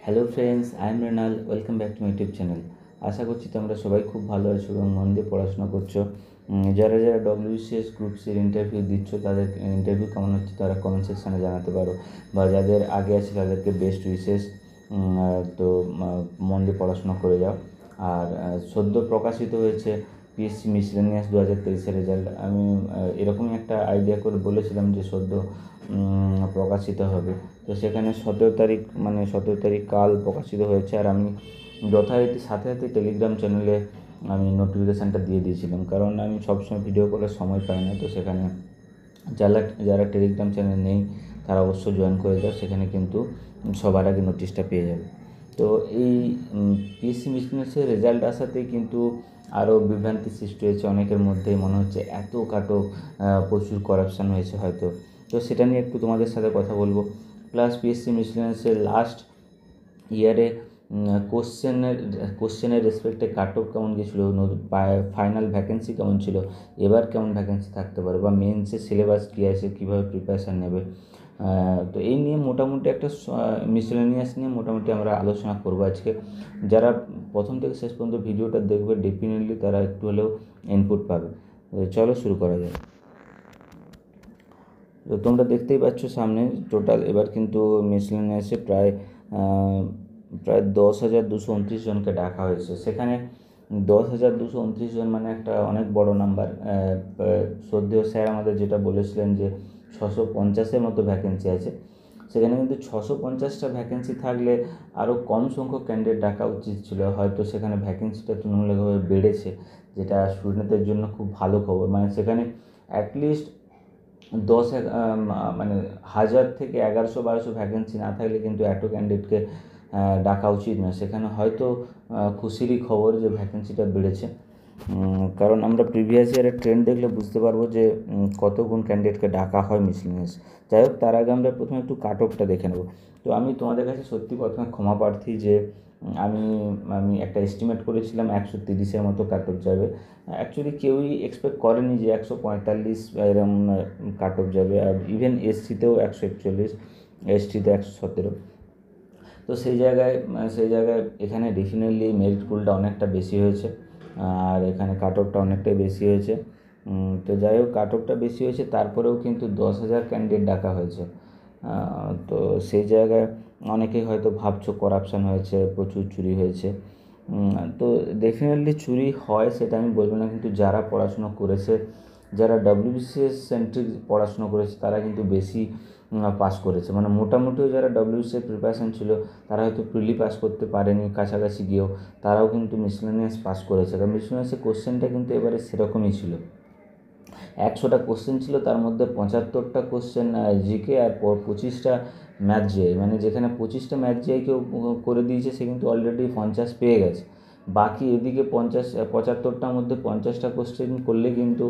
Hello friends, I am Mrinal. Welcome back to my YouTube channel. আশা করছি তোমরা সবাই খুব ভালো আছো এবং মন দিয়ে পড়াশোনা করছো। যারা যারা ডব্লিউবিসিএস গ্রুপ সির ইন্টারভিউ দিচ্ছ, তাদের ইন্টারভিউ কেমন হচ্ছে তারা কমেন্ট সেকশানে জানাতে পারো, বা যাদের আগে আছে তাদেরকে বেস্ট উইশেস। তো মন দিয়ে পড়াশোনা করে যাও। আর সদ্য প্রকাশিত হয়েছে পিএসসি মিসলেনিয়াস 2023-এর রেজাল্ট। আমি এরকমই একটা আইডিয়া করে বলেছিলাম যে সদ্য প্রকাশিত হবে। তো সেখানে 17 তারিখ কাল প্রকাশিত হয়েছে। আর আমি যথারীতি সাথে সাথে টেলিগ্রাম চ্যানেলে আমি নোটিফিকেশানটা দিয়ে দিয়েছিলাম, কারণ আমি সবসময় ভিডিও করার সময় পাই না। তো সেখানে যারা যারা টেলিগ্রাম চ্যানেল নেই তারা অবশ্যই জয়েন করে যাও, সেখানে কিন্তু সবার আগে নোটিশটা পেয়ে যাবে। তো এই পিএসসি মিসলেনিয়াসের রেজাল্ট আসাতেই কিন্তু আরও বিভ্রান্তি সৃষ্টি হয়েছে অনেকের মধ্যেই। মনে হচ্ছে এত কাটক, প্রচুর করাপশান হয়েছে হয়তো। তো সেটা নিয়ে একটু তোমাদের সাথে কথা বলবো। প্লাস পিএসসি মিসলেনিয়াসের লাস্ট ইয়ারে কোশ্চেনের রেসপেক্টে কাট অফ কেমন গিয়েছিলো, ফাইনাল ভ্যাকেন্সি কেমন ছিল, এবার কেমন ভ্যাকেন্সি থাকতে পারে, বা মেন্সের সিলেবাস কী আছে, কীভাবে প্রিপারেশান নেবে। তো এই নিয়ে মোটামুটি একটা মিসলেনিয়াস নিয়ে মোটামুটি আমরা আলোচনা করবো আজকে। যারা প্রথম থেকে শেষ পর্যন্ত ভিডিওটা দেখবে ডেফিনেটলি তারা একটু হলেও ইনপুট পাবে। চলো শুরু করা যায়। তো তোমরা দেখতেই পাচ্ছ সামনে টোটাল এবার কিন্তু মিসলেনিয়াসে প্রায় 10,229 জনকে ডাকা হয়েছে। সেখানে 10,229 জন মানে একটা অনেক বড় নাম্বার। শ্রদ্ধেয় স্যার আমাদের যেটা বলেছিলেন যে 650-এর মতো ভ্যাকেন্সি আছে, সেখানে কিন্তু 650টা ভ্যাকেন্সি থাকলে আরও কম সংখ্যক ক্যান্ডিডেট ডাকা উচিত ছিল। হয়তো সেখানে ভ্যাকেন্সিটা তুলনামূলকভাবে বেড়েছে, যেটা স্টুডেন্টদের জন্য খুব ভালো খবর। মানে সেখানে অ্যাটলিস্ট 1000 থেকে 1100-1200 ভ্যাকেন্সি না থাকলে কিন্তু এত ক্যান্ডিডেটকে ডাকা উচিত না। সেখানে হয়তো খুশিরই খবর যে ভ্যাকেন্সিটা বেড়েছে, কারণ আমরা প্রিভিয়াস ইয়ারের ট্রেন্ড দেখলে বুঝতে পারবো যে কতগুণ ক্যান্ডিডেটকে ডাকা হয় মিসলেনিয়াস। যাই হোক, তার আগে আমরা প্রথমে একটু কাট অফটা দেখে নেব। তো আমি তোমাদের কাছে সত্যি প্রথমে ক্ষমা প্রার্থী যে আমি একটা এস্টিমেট করেছিলাম 130-এর মতো কাট অফ যাবে। অ্যাকচুয়ালি কেউই এক্সপেক্ট করেনি যে 145 এরম কাট অফ যাবে। আর ইভেন এসসিতেও 141, এসটিতে 117। তো সেই জায়গায় এখানে ডেফিনেটলি মেরিট পুলটা অনেকটা বেশি হয়েছে, আর এখানে কাট অফটা অনেকটাই বেশি হয়েছে। তো যাই হোক, কাট অফটা বেশি হয়েছে, তারপরেও কিন্তু 10,000 ক্যান্ডিডেট ডাকা হয়েছে। তো সেই জায়গায় অনেকেই হয়তো ভাবছো করাপশান হয়েছে, প্রচুর চুরি হয়েছে। তো ডেফিনেটলি চুরি হয় সেটা আমি বলবো না, কিন্তু যারা পড়াশুনো করেছে, যারা ডব্লিউবিসিএস সেন্ট্রিক পড়াশুনো করেছে তারা কিন্তু বেশি পাস করেছে। মানে মোটামুটিও যারা ডব্লিউবিসিএস প্রিপারেশান ছিল তারা হয়তো প্রিলি পাস করতে পারেনি, কাছাকাছি গিয়েও তারাও কিন্তু মিসলেনিয়াস পাস করেছে। কারণ মিসলেনিয়াসের কোশ্চেনটা কিন্তু এবারে সেরকমই ছিল। 100টা কোশ্চেন ছিল, তার মধ্যে 75টা কোশ্চেন জিকে আর 25টা ম্যাথ জিআই। মানে যেখানে 25টা ম্যাথ জিআই কেউ করে দিয়েছে সে কিন্তু অলরেডি 50 পেয়ে গেছে। বাকি এদিকে 75টার মধ্যে 50টা কোশ্চেন করলে কিন্তু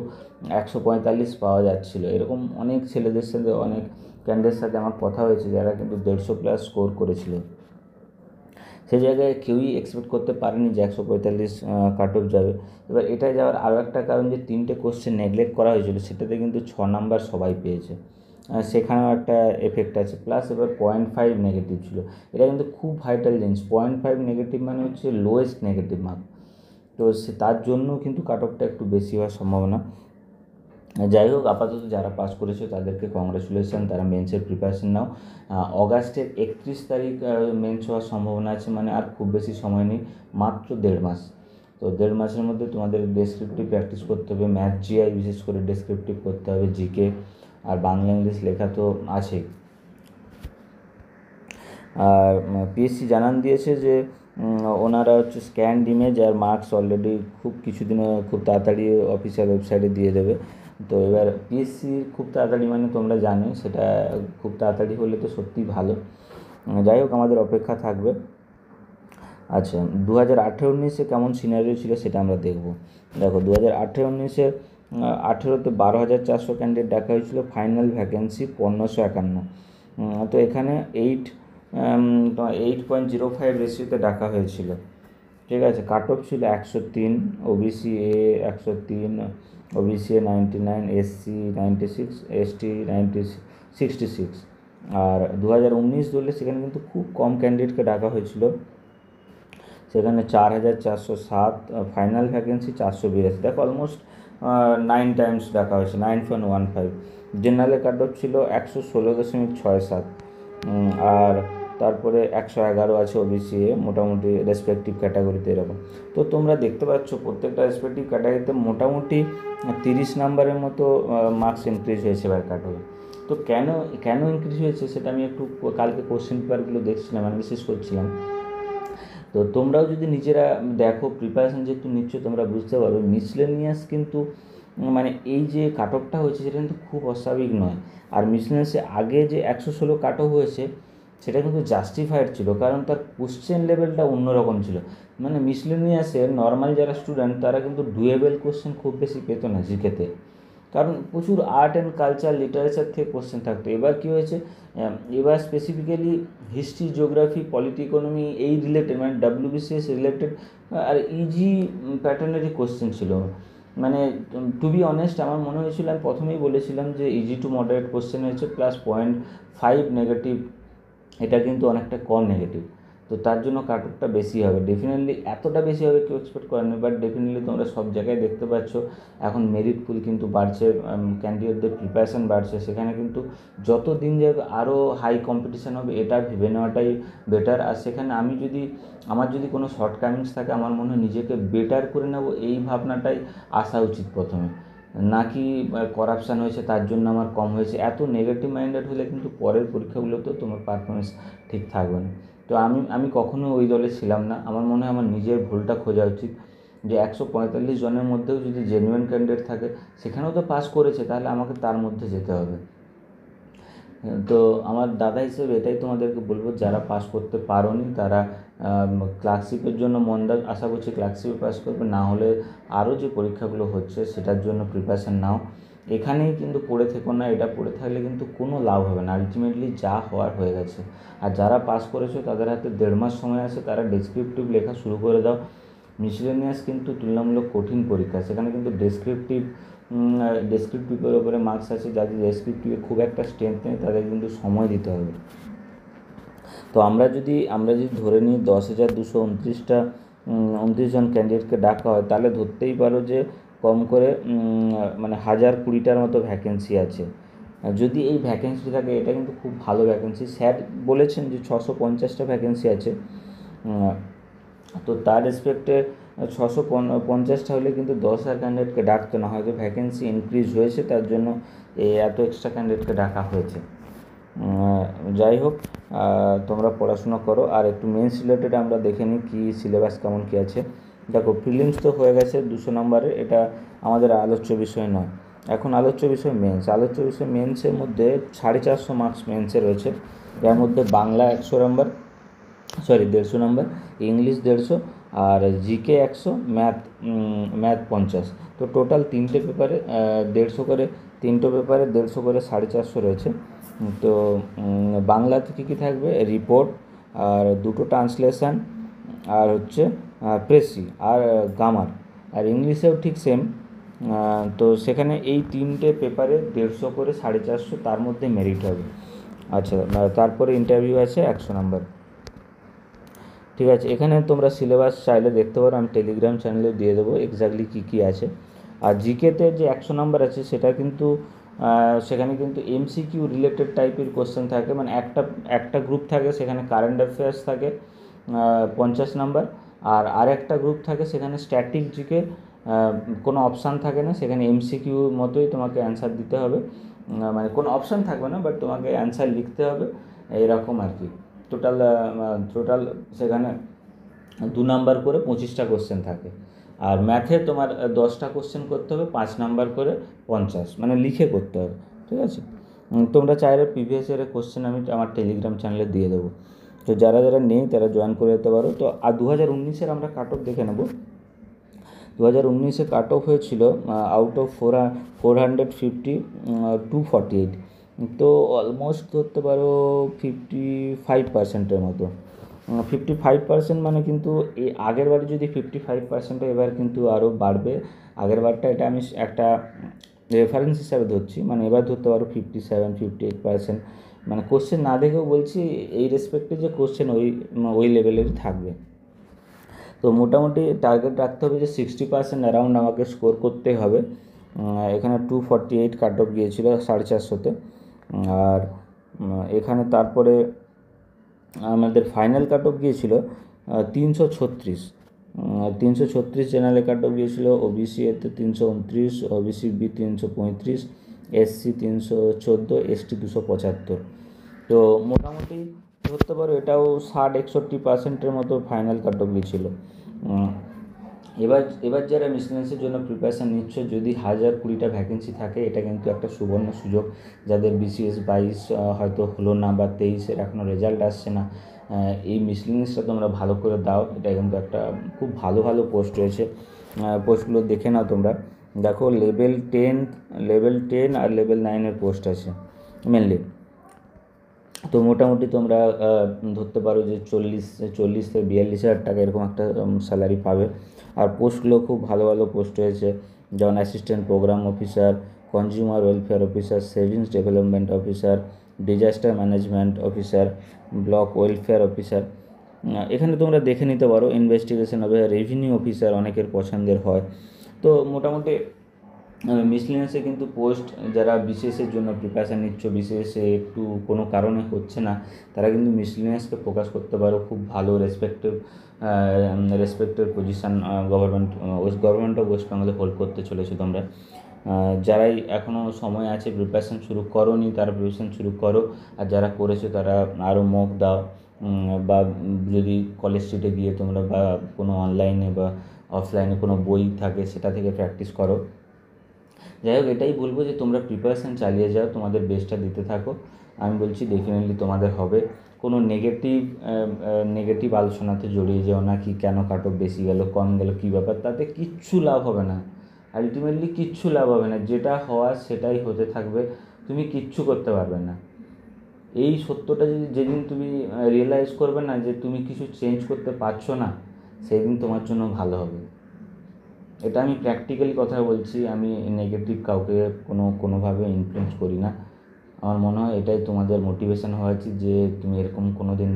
145 পাওয়া যাচ্ছিলো। এরকম অনেক ছেলেদের সাথে, অনেক ক্যান্ডিডেটের সাথে আমার কথা হয়েছে যারা কিন্তু 150+ স্কোর করেছিল। সেই জায়গায় কেউই এক্সপেক্ট করতে পারেনি যে 145 কাট অফ যাবে। এবার এটা যাওয়ার আরও একটা কারণ যে 3টে কোশ্চেন নেগলেক্ট করা হয়েছিল, সেটাতে কিন্তু 6 নাম্বার সবাই পেয়েছে। সেখানেও একটা এফেক্ট আছে। প্লাস এবার 0.5 নেগেটিভ ছিল। এটা কিন্তু খুব ভাইটাল জিনিস। 0.5 নেগেটিভ মানে হচ্ছে লোয়েস্ট নেগেটিভ মার্ক। তো তার জন্য কিন্তু কাট অফটা একটু বেশি হওয়ার সম্ভাবনা। যাই হোক, আপাতত যারা পাস করেছে তাদেরকে কংগ্রাচুলেশন, তারা মেন্সের প্রিপারেশন নাও। অগাস্টের 31 তারিখ মেন্স হওয়ার সম্ভাবনা আছে। মানে আর খুব বেশি সময় নেই, মাত্র 1.5 মাস। তো 1.5 মাসের মধ্যে তোমাদের ডেসক্রিপটিভ প্র্যাকটিস করতে হবে, ম্যাথ জিআই বিশেষ করে ডেসক্রিপটিভ করতে হবে, জিকে আর বাংলা ইংলিশ লেখা তো আছেই। আর পিএসসি জানান দিয়েছে যে ওনারা হচ্ছে স্ক্যান্ড ইমেজ আর মার্কস অলরেডি খুব কিছুদিনে খুব তাড়াতাড়ি অফিসিয়াল ওয়েবসাইটে দিয়ে দেবে। তো এবার পিএসসি খুব তাড়াতাড়ি মানে তোমরা জানো, সেটা খুব তাড়াতাড়ি হলে তো সত্যিই ভালো। যাই হোক, আমাদের অপেক্ষা থাকবে। আচ্ছা, 2018-19 কেমন সিনারিও ছিল সেটা আমরা দেখব। দেখো, 2018-19 18তে 12,400 ক্যান্ডিডেট ডাকা হয়েছিল, ফাইনাল ভ্যাকেন্সি 1551। তো এখানে 8.05 রেশিওতে ডাকা হয়েছিল। ঠিক আছে, কাট অফ ছিল 103, OBC A 103, OBC A 99, SC 96, ST 66। আর 2019 ধরলে সেখানে কিন্তু খুব কম ক্যান্ডিডেটকে ডাকা হয়েছিল, সেখানে 4407, ফাইনাল ভ্যাকেন্সি 482, দেখো অলমোস্ট 9 টাইমস ডাকা হয়েছে, 9.15। জেনারেলের কাট অফ ছিল 116.67, আর তারপরে 111 আছে ওবিসি এ, মোটামুটি রেসপেক্টিভ ক্যাটাগরিতে এরকম। তো তোমরা দেখতে পাচ্ছ প্রত্যেকটা রেসপেক্টিভ ক্যাটাগরিতে মোটামুটি 30 নাম্বারের মতো মার্কস ইনক্রিজ হয়েছে এবার কাট হবে। তো কেন ইনক্রিজ হয়েছে সেটা আমি একটু কালকে কোশ্চেন পেপারগুলো দেখছিলাম, অ্যানালিসিস করছিলাম। তো তোমরাও যদি নিজেরা দেখো, প্রিপারেশান যেহেতু নিচ্ছ, তোমরা বুঝতে পারবে মিসলেনিয়াস কিন্তু মানে এই যে কাট অফটা হয়েছে সেটা কিন্তু খুব অস্বাভাবিক নয়। আর মিসলেনিয়াসে আগে যে 116 কাট অফ হয়েছে সেটা কিন্তু জাস্টিফাইড ছিল, কারণ তার কোশ্চেন লেভেলটা অন্যরকম ছিল। মানে মিসলেনিয়াসের নর্মাল যারা স্টুডেন্ট তারা কিন্তু ডুয়েবল কোশ্চেন খুব বেশি পেত না জিকেতে, কারণ প্রচুর আর্ট অ্যান্ড কালচার লিটারেচার থেকে কোশ্চেন থাকতো। এবার কী হয়েছে, এবার specifically history, geography, polity, economy এই রিলেটেড, মানে WBCS রিলেটেড আর ইজি প্যাটার্নেরই কোশ্চেন ছিল। মানে টু বি অনেস্ট আমার মনে হয়েছিল, আমি প্রথমেই বলেছিলাম যে ইজি টু মডারেট কোশ্চেন হয়েছে, প্লাস 0.5 নেগেটিভ, এটা কিন্তু অনেকটা কম নেগেটিভ। তো তার জন্য কাট অফটা বেশি হবে, ডেফিনেটলি এতটা বেশি হবে কেউ এক্সপেক্ট করেনি, বাট ডেফিনেটলি তোমরা সব জায়গায় দেখতে পাচ্ছ এখন মেরিট পুল কিন্তু বাড়ছে, ক্যান্ডিডেটদের প্রিপারেশান বাড়ছে, সেখানে কিন্তু যত দিন যাবে আরও হাই কম্পিটিশান হবে, এটা ভেবে নেওয়াটাই বেটার। আর সেখানে আমার যদি কোনো শর্টকামিংস থাকে, আমার মনে হয় নিজেকে বেটার করে নেব, এই ভাবনাটাই আসা উচিত প্রথমে, নাকি করাপশান হয়েছে তার জন্য আমার কম হয়েছে, এত নেগেটিভ মাইন্ডেড হলে কিন্তু পরের পরীক্ষাগুলোতেও তোমার পারফরমেন্স ঠিক থাকবে না। তো আমি কখনো ওই দলে ছিলাম না, আমার মনে হয় আমার নিজের ভুলটা খোঁজা উচিত, যে 145 জনের মধ্যেও যদি জেনুইন ক্যান্ডিডেট থাকে, সেখানেও তো পাস করেছে, তাহলে আমাকে তার মধ্যে যেতে হবে। তো আমার দাদা হিসেবে এটাই তোমাদেরকে বলবো, যারা পাস করতে পারোনি তারা ক্লার্কশিপের জন্য মন দাও, আশা করছি ক্লার্কশিপে পাস করবে, না হলে আরও যে পরীক্ষাগুলো হচ্ছে সেটার জন্য প্রিপারেশান নাও। এখানেই কিন্তু পড়ে থেকো না, এটা পড়ে থাকলে কিন্তু কোনো লাভ হবে না, আলটিমেটলি যা হওয়ার হয়ে গেছে। আর যারা পাস করেছো তাদের হাতে 1.5 মাস সময় আছে, তারা ডেসক্রিপটিভ লেখা শুরু করে দাও। মিসলেনিয়াস কিন্তু তুলনামূলক কঠিন পরীক্ষা, সেখানে কিন্তু ডেসক্রিপটিভের ওপরে মার্কস আছে, যাদের ডেসক্রিপটিভে খুব একটা স্ট্রেংথ নেই তাদের কিন্তু সময় দিতে হবে। তো আমরা যদি ধরে নিই 10,229 জন ক্যান্ডিডেটকে ডাকা হয়, তাহলে ধরতেই পারো যে কম করে মানে 1020টার মতো ভ্যাকেন্সি আছে। যদি এই ভ্যাকেন্সি থাকে, এটা কিন্তু খুব ভালো ভ্যাকেন্সি, স্যার বলেছেন যে 650টা ভ্যাকেন্সি আছে। তো তার রেসপেক্টে 650টা হলে কিন্তু 10,000 ক্যান্ডিডেটকে ডাকতো না, হয়তো ভ্যাকেন্সি ইনক্রিজ হয়েছে তার জন্য এত এক্সট্রা ক্যান্ডিডেটকে ডাকা হয়েছে। যাই হোক, তোমরা পড়াশোনা করো। আর একটু মেন্স রিলেটেড আমরা দেখে নিই কী সিলেবাস কেমন কী আছে। দেখো, প্রিলিমস তো হয়ে গেছে 200 নম্বরের, এটা আমাদের আলোচ্য বিষয় নয়। এখন আলোচ্য বিষয় মেন্সের মধ্যে 450 মার্কস মেন্সে রয়েছে, যার মধ্যে বাংলা 150 নম্বর, ইংলিশ 150, আর জিকে 100, ম্যাথ 50। তো টোটাল 3টে পেপারে 150 করে, 3টে পেপারে 150 করে 450 রয়েছে। তো বাংলাতে কী থাকবে, রিপোর্ট আর 2টো ট্রান্সলেশন আর হচ্ছে প্রেসি আর গ্রামার, আর ইংলিশেও ঠিক সেম। তো সেখানে এই 3টে পেপারে 150 করে 450, তার মধ্যে মেরিট হবে। আচ্ছা, তারপরে ইন্টারভিউ আছে 100 নাম্বার। ঠিক আছে, এখানে তোমরা সিলেবাস চাইলে দেখতে পারো, আমি টেলিগ্রাম চ্যানেলে দিয়ে দেবো এক্স্যাক্টলি কী আছে। আর জিকেতে যে 100 নাম্বার আছে সেটা কিন্তু সেখানে কিন্তু MCQ রিলেটেড টাইপের কোশ্চেন থাকে, মানে একটা গ্রুপ থাকে সেখানে কারেন্ট অ্যাফেয়ার্স থাকে 50 নাম্বার, আর আরেকটা গ্রুপ থাকে সেখানে স্ট্যাটিক জিকে, কোনো অপশান থাকে না, সেখানে MCQ মতোই তোমাকে অ্যান্সার দিতে হবে, মানে কোনো অপশান থাকবে না, বাট তোমাকে অ্যান্সার লিখতে হবে, এরকম আর কি। টোটাল সেখানে 2 নাম্বার করে 25টা কোশ্চেন থাকে। আর ম্যাথে তোমার 10টা কোশ্চেন করতে হবে, 5 নাম্বার করে 50, মানে লিখে করতে হবে। ঠিক আছে, তোমরা চাইলে প্রিভিয়াস ইয়ারের কোশ্চেন আমি আমার টেলিগ্রাম চ্যানেলে দিয়ে দেবো। তো যারা নেই তারা জয়েন করে যেতে পারো। তো আর 2019-এর আমরা কাট অফ দেখে নেব। 2019-এ কাট অফ হয়েছিল আউট অফ 450 248, তো অলমোস্ট ধরতে পারো 55%-এর মতো। 55% মানে কিন্তু এই আগের বারে যদি 55% এবার কিন্তু আরও বাড়বে। আগের বারটা এটা আমি একটা রেফারেন্স হিসাবে ধরছি, মানে এবার ধরতে পারো 57-58%, মানে কোশ্চেন না দেখেও বলছি এই রেসপেক্টে যে কোশ্চেন ওই লেভেলেরই থাকবে। তো মোটামুটি টার্গেট রাখতে হবে যে 60% অ্যারাউন্ড আমাকে স্কোর করতে হবে। এখানে 248 কাট অফ গিয়েছিল 450-তে। আর এখানে তারপরে আমাদের ফাইনাল কাট অফ গিয়েছিল 336। 336 জেনারেল কাট অফ গিয়েছিল, ওবিসি এতে 329, ওবিসি বি 335, এসসি 314, এসটি 275। তো মোটামুটি ধরতে পারো এটাও 60-61% মতো ফাইনাল কাট অফ গিয়েছিল। এবার যারা মিসলেনিয়াসের জন্য প্রিপারেশান নিচ্ছ, যদি 1020টা ভ্যাকেন্সি থাকে, এটা কিন্তু একটা সুবর্ণ সুযোগ। যাদের BCS 22 হয়তো হলো না বা 23-এর এখনও রেজাল্ট আসছে না, এই মিসলেনিয়াসটা তোমরা ভালো করে দাও। এটা কিন্তু একটা খুব ভালো ভালো পোস্ট রয়েছে, পোস্টগুলো দেখে নাও তোমরা। দেখো লেভেল 10 আর লেভেল 9-এর পোস্ট আছে মেনলি। তো মোটামুটি তোমরা ধরতে পারো যে 40 থেকে 42,000 টাকা এরকম একটা স্যালারি পাবে। আর পোস্টগুলো খুব ভালো ভালো পোস্ট রয়েছে, যেমন assistant programme officer, consumer welfare officer, savings development officer, disaster management officer, block welfare officer. এখানে তোমরা দেখে নিতে পারো। ইনভেস্টিগেশন অফিসার, রেভিনিউ অফিসার অনেকের পছন্দের হয়। তো মোটামুটি মিসলেনিয়াসে কিন্তু পোস্ট, যারা বিসিএসের জন্য প্রিপারেশান নিচ্ছ, বিসিএসে একটু কোনো কারণে হচ্ছে না, তারা কিন্তু মিসলেনিয়াসকে ফোকাস করতে পারো। খুব ভালো respected position government of West বেঙ্গলে হোল্ড করতে চলেছো তোমরা। যারাই এখনও সময় আছে, প্রিপারেশান শুরু করোনি, তারা প্রিপারেশান শুরু করো। আর যারা করেছো তারা আরও মক দাও, বা যদি কলেজ স্ট্রিটে গিয়ে তোমরা বা কোনো অনলাইনে বা অফলাইনে কোনো বই থাকে সেটা থেকে প্র্যাকটিস করো। যাই হোক, এটাই বলবো যে তোমরা প্রিপারেশান চালিয়ে যাও, তোমাদের বেস্টটা দিতে থাকো। আমি বলছি ডেফিনেটলি তোমাদের হবে। কোনো নেগেটিভ আলোচনাতে জড়িয়ে যাও না, কি কেন কাট অফ বেশি গেল কম গেল কী ব্যাপার, তাতে কিচ্ছু লাভ হবে না। আলটিমেটলি কিচ্ছু লাভ হবে না, যেটা হওয়ার সেটাই হতে থাকবে, তুমি কিচ্ছু করতে পারবে না। এই সত্যটা যেদিন তুমি রিয়েলাইজ করবে না যে তুমি কিছু চেঞ্জ করতে পারছো না, সেই দিন তোমার জন্য ভালো হবে। এটা আমি প্র্যাকটিক্যালি কথা বলছি, আমি নেগেটিভ কাউকে কোনোভাবে ইনফ্লুয়েন্স করি না। আমার মনে হয় এটাই তোমাদের মোটিভেশান হওয়া উচিত, যে তুমি এরকম কোনো দিন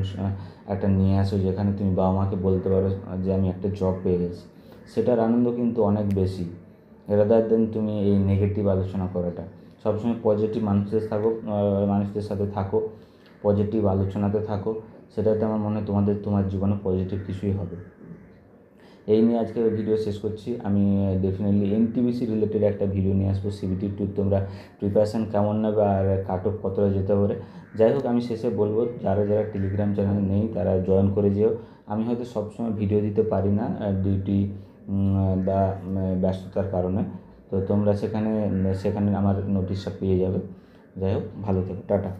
একটা নিয়ে আসো যেখানে তুমি বাবা মাকে বলতে পারো যে আমি একটা জব পেয়ে গেছি। সেটার আনন্দ কিন্তু অনেক বেশি, রাদার দেন তুমি এই নেগেটিভ আলোচনা করাটা। সবসময় পজিটিভ মানুষদের সাথে থাকো, পজিটিভ আলোচনাতে থাকো, সেটাতে আমার মনে হয় তোমার জীবনে পজিটিভ কিছুই হবে। এই নিয়ে আজকে ভিডিও শেষ করছি। আমি ডেফিনেটলি এনটিপিসি রিলেটেড একটা ভিডিও নিয়ে আসবো। CBT-2 তোমরা প্রিপারেশান কেমন নেবে আর কাট অফ কতটা যেতে পারে। যাই হোক, আমি শেষে বলবো যারা টেলিগ্রাম চ্যানেল নেই তারা জয়েন করে যেও। আমি হয়তো সবসময় ভিডিও দিতে পারি না, ডিউটি বা ব্যস্ততার কারণে। তো তোমরা সেখানে আমার নোটিশটা পেয়ে যাবে। যাই হোক, ভালো থেকো, টাটা।